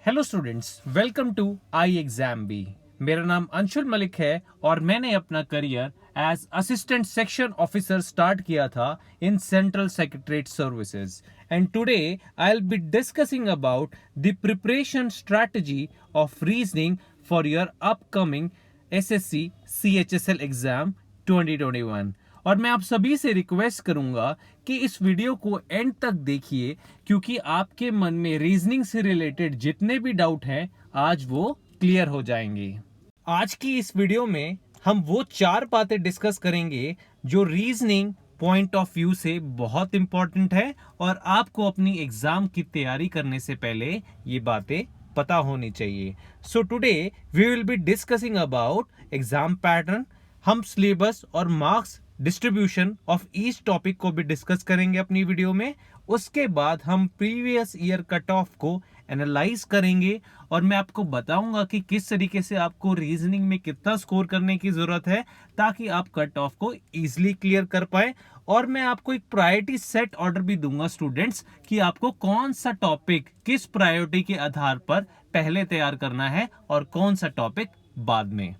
Hello students, welcome to I exam B. मेरा नाम अंशुल मलिक है और मैंने अपना career as assistant section officer start किया था in central secretariat services. And today I will be discussing about the preparation strategy of reasoning for your upcoming SSC CHSL exam 2021। और मैं आप सभी से रिक्वेस्ट करूंगा कि इस वीडियो को एंड तक देखिए, क्योंकि आपके मन में रीजनिंग से रिलेटेड जितने भी डाउट हैं आज वो क्लियर हो जाएंगे। आज की इस वीडियो में हम वो 4 बातें डिस्कस करेंगे जो रीजनिंग पॉइंट ऑफ व्यू से बहुत इंपॉर्टेंट है और आपको अपनी एग्जाम की तैयारी करने से पहले ये बातें पता होनी चाहिए। So today we will be discussing about exam pattern. हम सिलेबस और marks distribution of each topic को भी डिस्कस करेंगे अपनी वीडियो में। उसके बाद हम प्रीवियस ईयर कट ऑफ को एनालाइज करेंगे और मैं आपको बताऊंगा कि किस तरीके से आपको रीजनिंग में कितना स्कोर करने की जरूरत है ताकि आप कट ऑफ को इजीली क्लियर कर पाए। और मैं आपको एक प्रायोरिटी सेट ऑर्डर भी दूंगा स्टूडेंट्स कि आपको कौन सा टॉपिक किस प्रायोरिटी के आधार पर पहले तैयार करना है और कौन सा टॉपिक बाद में।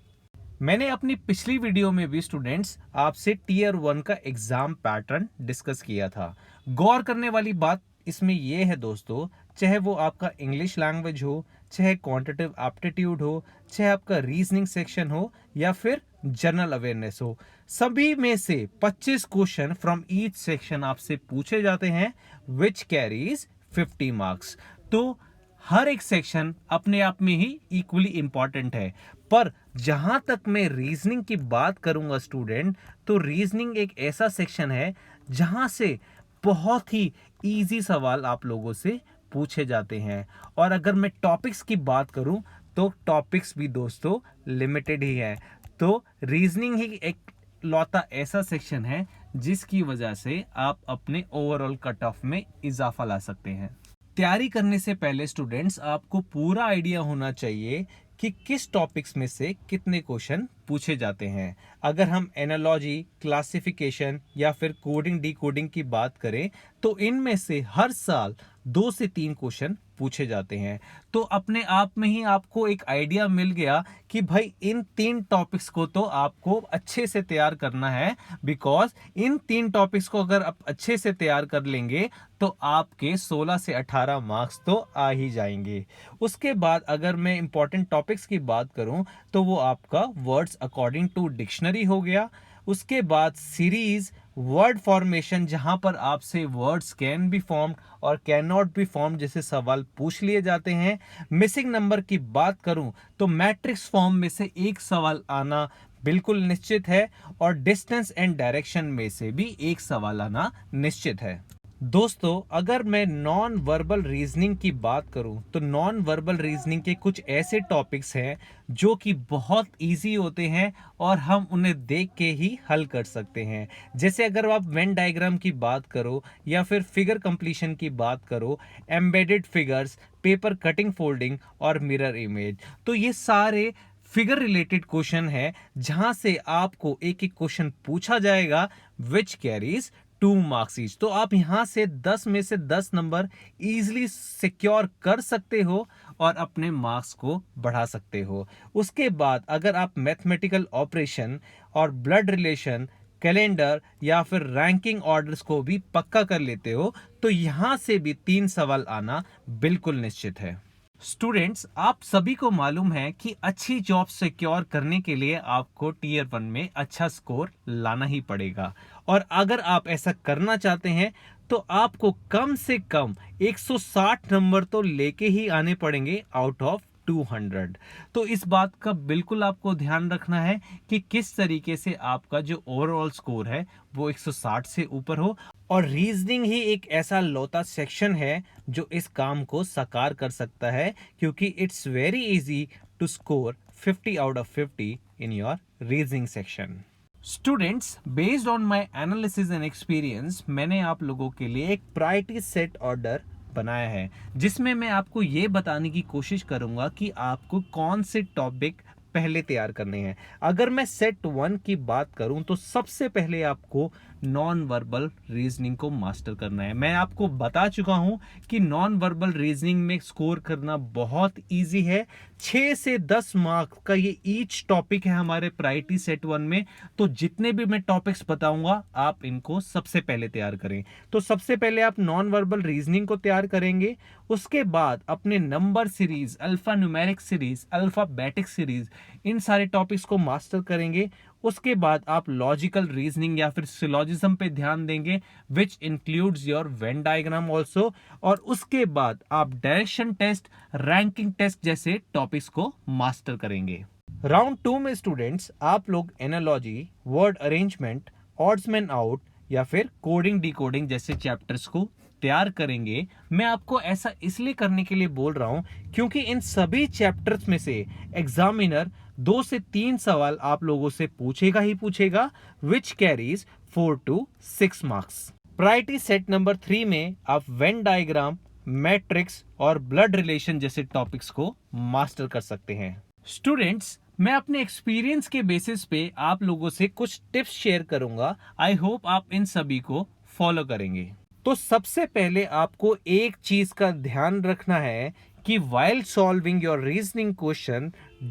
मैंने अपनी पिछली वीडियो में भी स्टूडेंट्स आपसे टीयर 1 का एग्जाम पैटर्न डिस्कस किया था। गौर करने वाली बात इसमें यह है दोस्तों, चाहे वो आपका इंग्लिश लैंग्वेज हो, चाहे क्वांटिटेटिव एप्टीट्यूड हो, चाहे आपका रीजनिंग सेक्शन हो या फिर जनरल अवेयरनेस हो, सभी में से 25 क्वेश्चन फ्रॉम ईच सेक्शन आपसे पूछे जाते हैं विच कैरीज 50 मार्क्स। तो हर एक सेक्शन अपने आप में ही इक्वली इंपॉर्टेंट है। पर जहां तक मैं रीजनिंग की बात करूंगा स्टूडेंट, तो रीजनिंग एक ऐसा सेक्शन है जहां से बहुत ही इजी सवाल आप लोगों से पूछे जाते हैं। और अगर मैं टॉपिक्स की बात करूं तो टॉपिक्स भी दोस्तों लिमिटेड ही है। तो रीजनिंग ही एक लौता ऐसा सेक्शन है जिसकी वजह से आप अपने ओवरऑल कट ऑफ में इजाफा ला सकते हैं। तैयारी करने से पहले स्टूडेंट्स आपको पूरा आइडिया होना चाहिए कि किस टॉपिक्स में से कितने क्वेश्चन पूछे जाते हैं। अगर हम एनालॉजी, क्लासिफिकेशन या फिर कोडिंग डिकोडिंग की बात करें तो इनमें से हर साल 2 से 3 क्वेश्चन पूछे जाते हैं। तो अपने आप में ही आपको एक आइडिया मिल गया कि भाई इन 3 टॉपिक्स को तो आपको अच्छे से तैयार करना है, बिकॉज इन 3 टॉपिक्स को अगर आप अच्छे से तैयार कर लेंगे तो आपके 16 से 18 मार्क्स तो आ ही जाएंगे। उसके बाद अगर मैं इंपॉर्टेंट टॉपिक्स की बात करूं तो वो आपका वर्ड्स अकॉर्डिंग टू डिक्शनरी हो गया। उसके बाद सीरीज, वर्ड फॉर्मेशन, जहां पर आपसे वर्ड्स कैन बी फॉर्म्ड और कैन नॉट बी फॉर्म्ड जैसे सवाल पूछ लिए जाते हैं। मिसिंग नंबर की बात करूं तो मैट्रिक्स फॉर्म में से एक सवाल आना बिल्कुल निश्चित है और डिस्टेंस एंड डायरेक्शन में से भी एक सवाल आना निश्चित है। दोस्तों अगर मैं नॉन वर्बल रीजनिंग की बात करूं तो नॉन वर्बल रीजनिंग के कुछ ऐसे टॉपिक्स हैं जो कि बहुत इजी होते हैं और हम उन्हें देख के ही हल कर सकते हैं। जैसे अगर आप वेन डायग्राम की बात करो या फिर फिगर कंप्लीशन की बात करो, embedded figures, paper cutting folding और मिरर इमेज, तो ये सारे फिगर रिलेटेड क्वेश्चन है जहां से आपको एक एक क्वेश्चन पूछा जाएगा विच कैरीज 2 मार्क्स ईच। तो आप यहां से 10 में से 10 नंबर इजीली सिक्योर कर सकते हो और अपने मार्क्स को बढ़ा सकते हो। उसके बाद अगर आप मैथमेटिकल ऑपरेशन और ब्लड रिलेशन, कैलेंडर या फिर रैंकिंग ऑर्डर्स को भी पक्का कर लेते हो तो यहां से भी 3 सवाल आना बिल्कुल निश्चित है। स्टूडेंट्स आप सभी को मालूम है कि अच्छी जॉब सिक्योर करने के लिए आपको टीयर 1 में अच्छा स्कोर लाना ही पड़ेगा। और अगर आप ऐसा करना चाहते हैं तो आपको कम से कम 160 नंबर तो लेके ही आने पड़ेंगे आउट ऑफ 200। तो इस बात का बिल्कुल आपको ध्यान रखना है कि किस तरीके से आपका जो ओवरऑल स्कोर है वो 160 से ऊपर हो। और रीजनिंग ही एक ऐसा लौता सेक्शन है जो इस काम को साकार कर सकता है, क्योंकि it's very easy to score 50 out of 50 in your reasoning section. Students based on my analysis and experience मैंने आप लोगों के लिए एक प्रायोरिटी सेट ऑर्डर बनाया है जिसमें मैं आपको ये बताने की कोशिश करूंगा कि आपको कौन से टॉपिक पहले तैयार करने हैं। अगर मैं सेट 1 की बात करूं तो सबसे पहले आपको नॉन वर्बल रीजनिंग को मास्टर करना है। मैं आपको बता चुका हूं कि नॉन वर्बल रीजनिंग में स्कोर करना बहुत इजी है। 6 से 10 मार्क्स का ये ईच टॉपिक है हमारे प्रायोरिटी सेट 1 में। तो जितने भी मैं टॉपिक्स बताऊंगा आप इनको सबसे पहले तैयार करें। तो सबसे पहले आप नॉन वर्बल रीजनिंग को तैयार करेंगे, उसके बाद अपने number series, alpha numeric series, alphabetic series, इन सारे टॉपिक्स को मास्टर करेंगे। उसके बाद आप लॉजिकल रीजनिंग या फिर सिलोजिज्म पे ध्यान देंगे, which includes your Venn diagram also. और उसके बाद आप डायरेक्शन टेस्ट, रैंकिंग टेस्ट जैसे टॉपिक्स को मास्टर करेंगे। राउंड 2 में स्टूडेंट्स आप लोग एनालॉजी, वर्ड अरेंजमेंट, ऑड्समैन आउट या फिर कोडिंग डिकोडिंग जैसे चैप्टर्स को तैयार करेंगे। मैं आपको ऐसा इसलिए करने के लिए बोल रहा हूं क्योंकि इन सभी चैप्टर्स में से एग्जामिनर 2 से 3 सवाल आप लोगों से पूछेगा ही पूछेगा, which carries 4 to 6 marks. Priority set number 3 में आप वेन डायग्राम, मैट्रिक्स और ब्लड रिलेशन जैसे टॉपिक्स को मास्टर कर सकते हैं। स्टूडेंट्स, मैं अपने एक्सपीरियंस के बेसिस पे आप लोगों से कुछ टिप्स शेयर करूंगा। आई होप आप इन सभी को फॉलो करेंगे। तो सबसे पहले आपको एक चीज का ध्यान रखना है कि while solving your reasoning question,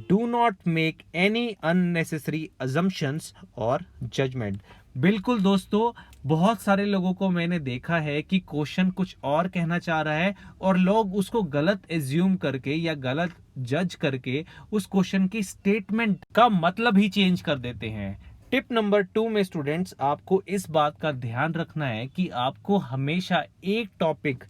do not make any unnecessary assumptions or judgment। बिल्कुल दोस्तों, बहुत सारे लोगों को मैंने देखा है कि क्वेश्चन कुछ और कहना चाह रहा है और लोग उसको गलत एज्यूम करके या गलत जज करके उस क्वेश्चन की स्टेटमेंट का मतलब ही चेंज कर देते हैं। टिप नंबर 2 में स्टूडेंट्स आपको इस बात का ध्यान रखना है कि आपको हमेशा एक टॉपिक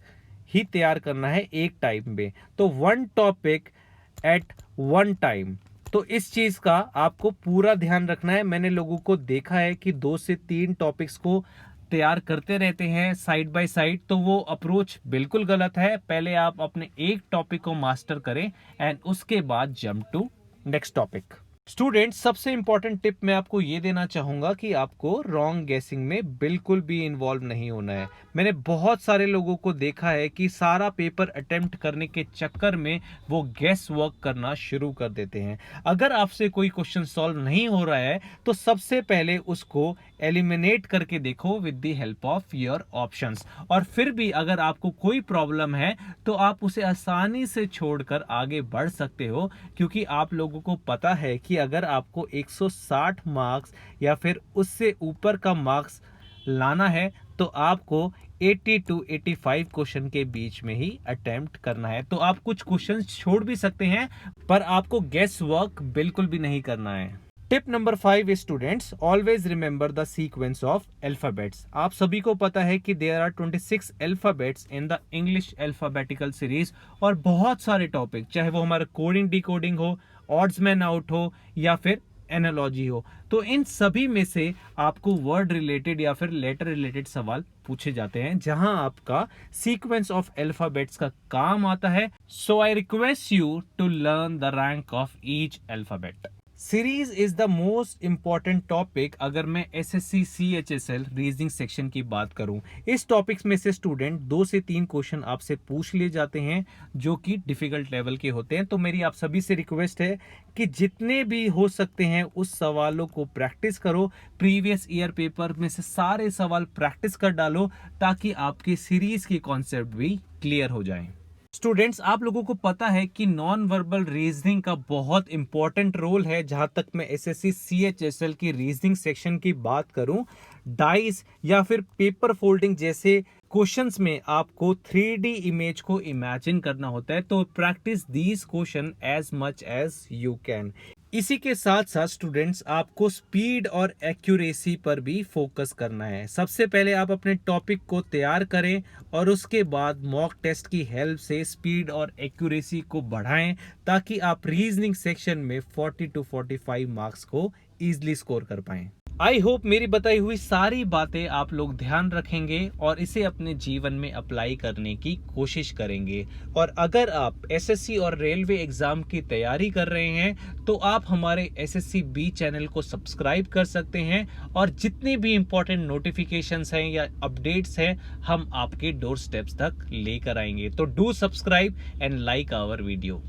ही तैयार करना है एक टाइम में। तो 1 टॉपिक एट 1 टाइम। तो इस चीज का आपको पूरा ध्यान रखना है। मैंने लोगों को देखा है कि 2 से 3 टॉपिक्स को तैयार करते रहते हैं साइड बाय साइड, तो वो अप्रोच बिल्कुल गलत है। पहले आप अपने एक टॉपिक को मास्टर करें एंड उसके बाद jump to next topic. Students, सबसे इंपॉर्टेंट टिप मैं आपको ये देना चाहूंगा कि आपको रॉन्ग गेसिंग में बिल्कुल भी इन्वॉल्व नहीं होना है। मैंने बहुत सारे लोगों को देखा है कि सारा पेपर अटेम्प्ट करने के चक्कर में वो गेस वर्क करना शुरू कर देते हैं। अगर आपसे कोई क्वेश्चन सॉल्व नहीं हो रहा है तो सबसे पहले उसको एलिमिनेट करके देखो with the help of your options. और फिर भी अगर आपको कोई प्रॉब्लम है तो आप उसे आसानी से छोड़कर आगे बढ़ सकते हो, क्योंकि आप लोगों को पता है कि अगर आपको 160 मार्क्स या फिर उससे ऊपर का मार्क्स लाना है तो आपको 80 to 85 क्वेश्चन के बीच में ही अटेम्प्ट करना है। तो आप कुछ क्वेश्चन छोड़ भी सकते हैं पर आपको गेस वर्क बिल्कुल भी नहीं करना है। Tip number 5 is students, always remember the sequence of alphabets. आप सभी को पता है कि there are 26 alphabets in the English alphabetical series और बहुत सारे टॉपिक, चाहे वो हमारा कोडिंग डिकोडिंग हो, ऑड्समैन आउट हो या फिर एनालॉजी हो, तो इन सभी में से आपको वर्ड रिलेटेड या फिर लेटर रिलेटेड सवाल पूछे जाते हैं जहां आपका सीक्वेंस ऑफ अल्फाबेट्स का काम आता है। So I request you to learn the rank of each alphabet. Series is the most important topic अगर मैं SSC CHSL रीजनिंग सेक्शन की बात करूं। इस टॉपिक्स में से स्टूडेंट 2 से 3 क्वेश्चन आपसे पूछ लिए जाते हैं जो कि डिफिकल्ट लेवल के होते हैं। तो मेरी आप सभी से रिक्वेस्ट है कि जितने भी हो सकते हैं उस सवालों को प्रैक्टिस करो। प्रीवियस ईयर पेपर में से सारे सवाल प्रैक्टिस कर डालो ताकि आपकी सीरीज की कॉन्सेप्ट भी क्लियर हो जाए। स्टूडेंट्स, आप लोगों को पता है कि नॉन वर्बल रीजनिंग का बहुत इंपॉर्टेंट रोल है। जहां तक मैं SSC CHSL की रीजनिंग सेक्शन की बात करूं, डाइस या फिर पेपर फोल्डिंग जैसे क्वेश्चंस में आपको 3D इमेज को इमेजिन करना होता है। तो practice these question as much as you can. इसी के साथ साथ स्टूडेंट्स आपको स्पीड और एक्यूरेसी पर भी फोकस करना है। सबसे पहले आप अपने टॉपिक को तैयार करें और उसके बाद मॉक टेस्ट की हेल्प से स्पीड और एक्यूरेसी को बढ़ाएं ताकि आप रीजनिंग सेक्शन में 40 to 45 मार्क्स को इजीली स्कोर कर पाएं। आई होप मेरी बताई हुई सारी बातें आप लोग ध्यान रखेंगे और इसे अपने जीवन में अप्लाई करने की कोशिश करेंगे। और अगर आप SSC और रेलवे एग्जाम की तैयारी कर रहे हैं तो आप हमारे SSC B चैनल को सब्सक्राइब कर सकते हैं और जितने भी इंपॉर्टेंट नोटिफिकेशंस हैं या अपडेट्स हैं हम आपके डोर स्टेप्स तक लेकर आएंगे। तो do subscribe and like our video.